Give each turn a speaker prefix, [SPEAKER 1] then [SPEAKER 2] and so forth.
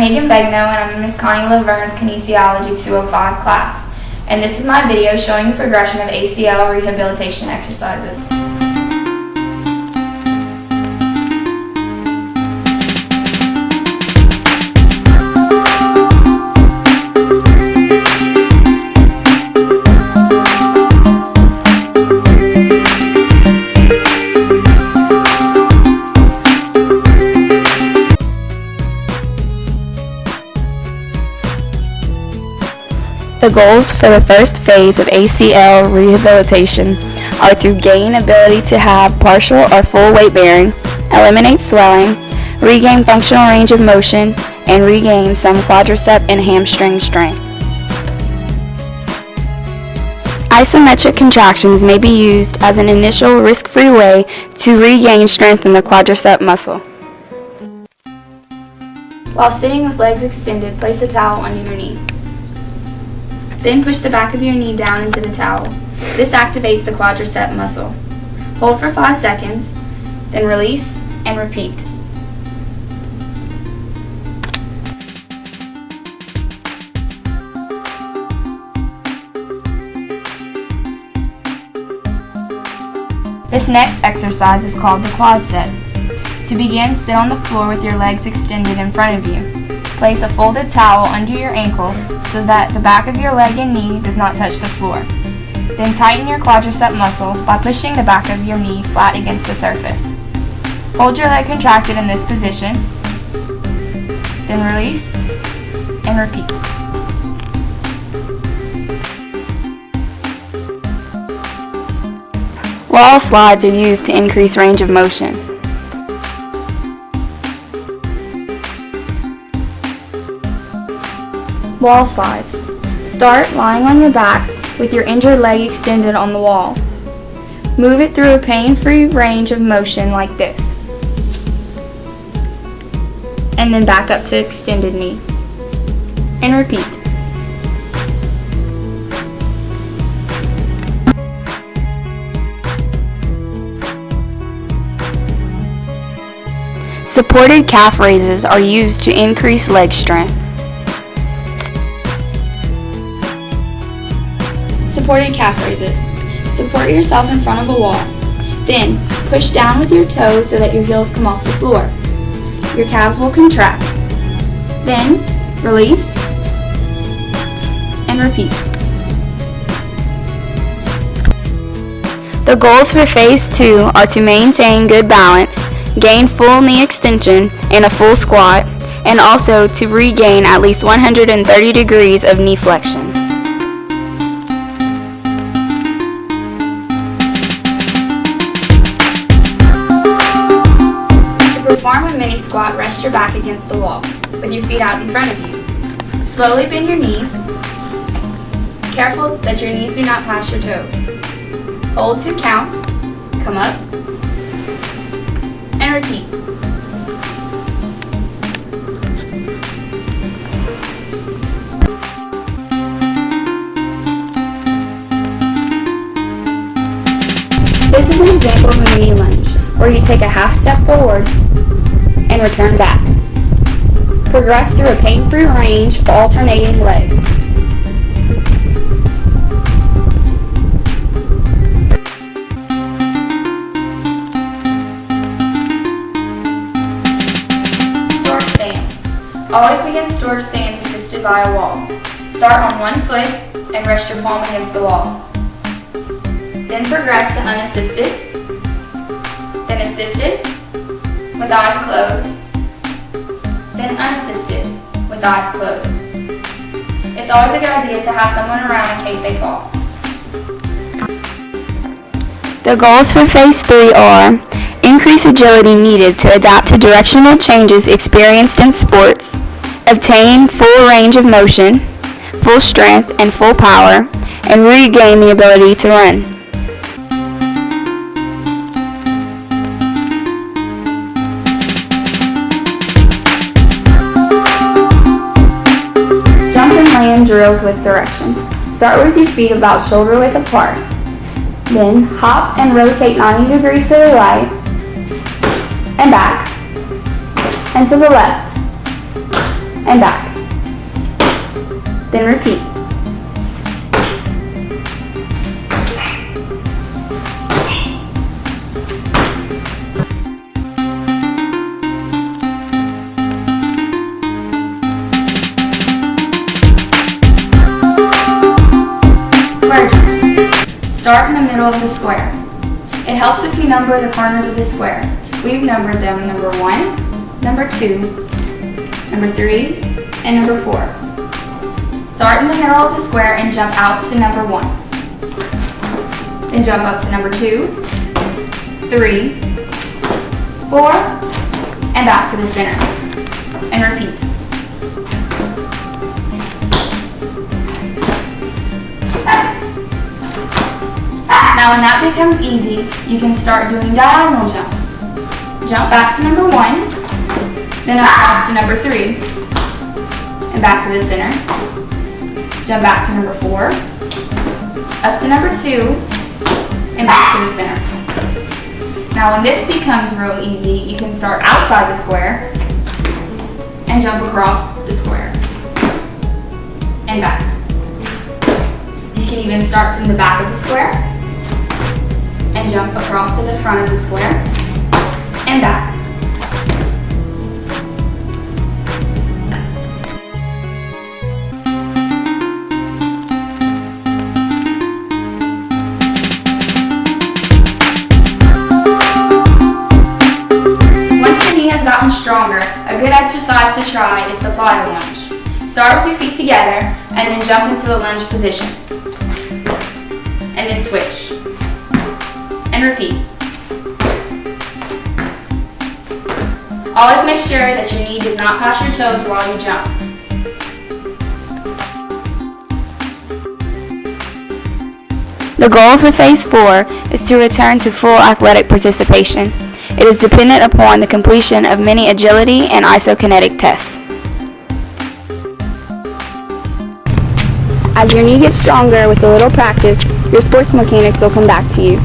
[SPEAKER 1] Begnaud and I'm in Ms. Connie Laverne's Kinesiology 205 class, and this is my video showing the progression of ACL rehabilitation exercises.
[SPEAKER 2] The goals for the first phase of ACL rehabilitation are to gain ability to have partial or full weight bearing, eliminate swelling, regain functional range of motion, and regain some quadricep and hamstring strength. Isometric contractions may be used as an initial risk-free way to regain strength in the quadricep muscle.
[SPEAKER 1] While sitting with legs extended, place a towel under your knee. Then push the back of your knee down into the towel. This activates the quadricep muscle. Hold for 5 seconds, then release and repeat. This next exercise is called the quad set. To begin, sit on the floor with your legs extended in front of you. Place a folded towel under your ankles so that the back of your leg and knee does not touch the floor. Then tighten your quadricep muscle by pushing the back of your knee flat against the surface. Hold your leg contracted in this position, then release and repeat.
[SPEAKER 2] Wall slides are used to increase range of motion.
[SPEAKER 1] Wall slides. Start lying on your back with your injured leg extended on the wall. Move it through a pain-free range of motion like this. And then back up to extended knee. And repeat.
[SPEAKER 2] Supported calf raises are used to increase leg strength.
[SPEAKER 1] Supported calf raises. Support yourself in front of a wall. Then, push down with your toes so that your heels come off the floor. Your calves will contract. Then, release and repeat.
[SPEAKER 2] The goals for phase 2 are to maintain good balance, gain full knee extension and a full squat, and also to regain at least 130 degrees of knee flexion.
[SPEAKER 1] To perform a mini squat, rest your back against the wall with your feet out in front of you. Slowly bend your knees. Careful that your knees do not pass your toes. Hold 2 counts, come up, and repeat. This is an example of a mini lunge, where you take a half step forward and return back. Progress through a pain-free range of alternating legs. Stork stance. Always begin stork stance assisted by a wall. Start on one foot and rest your palm against the wall. Then progress to unassisted, then assisted with eyes closed, then unassisted with eyes closed. It's always a good idea to have someone around in case they fall.
[SPEAKER 2] The goals for phase 3 are increase agility needed to adapt to directional changes experienced in sports, obtain full range of motion, full strength and full power, and regain the ability to run.
[SPEAKER 1] Jump and land drills with direction. Start with your feet about shoulder width apart. Then hop and rotate 90 degrees to the right and back and to the left.
[SPEAKER 2] and back. Then repeat.
[SPEAKER 1] Square jumps. Start in the middle of the square. It helps if you number the corners of the square. We've numbered them number 1, number 2, number 3, and number 4. Start in the middle of the square and jump out to number 1. Then jump up to number 2, 3, 4, and back to the center. And repeat. Now when that becomes easy, you can start doing diagonal jumps. Jump back to number 1, then across to number 3, and back to the center. Jump back to number 4, up to number 2, and back to the center. Now when this becomes real easy, you can start outside the square and jump across the square and back. You can even start from the back of the square and jump across to the front of the square and back. Once your knee has gotten stronger, a good exercise to try is the plyo lunge. Start with your feet together and then jump into the lunge position. And then switch. And repeat. Always make sure that your knee does not pass your toes while you jump.
[SPEAKER 2] The goal for Phase 4 is to return to full athletic participation. It is dependent upon the completion of many agility and isokinetic tests. As your knee gets stronger with a little practice, your sports mechanics will come back to you.